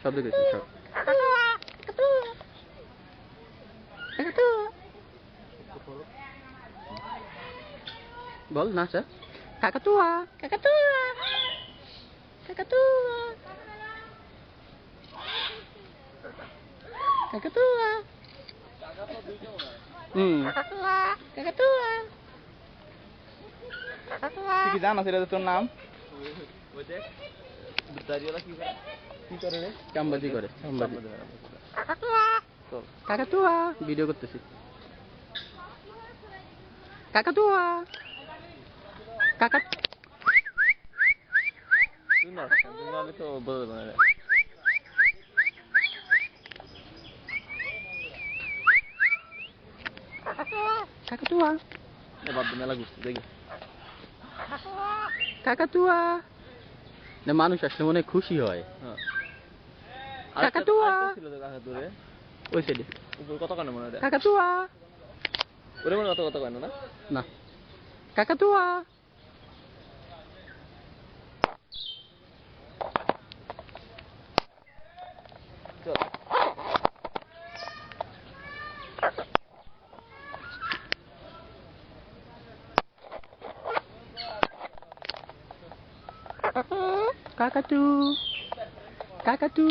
শব্দ করেছে সব। বল না স্যার। কাকাতুয়া কাকাতুয়া কাকাতুয়া কাকাতুয়া। কাকাতুয়া তুই কি জানো সেটা তোর নাম? কি করে রে? চামবাজি করে চামবাজি। কাকাতুয়া ভিডিও করতেছি। কাকাতুয়া কাকা তুই না তো বলতে পারে। কাকাতুয়া বাদ মেলা ঘুরতে দেখি। কাকাতুয়া না, মানুষ আসলে মনে হয় খুশি হয়। কাকাতুয়া কাকাতুয়া ছিল তো কাকাতুয়া ওই সাইডে। উপর কত কানে মনে হয়? কাকাতুয়া ওরে মনে কত কানে না? না কাকাতুয়া। চল Kakatu, kakatu.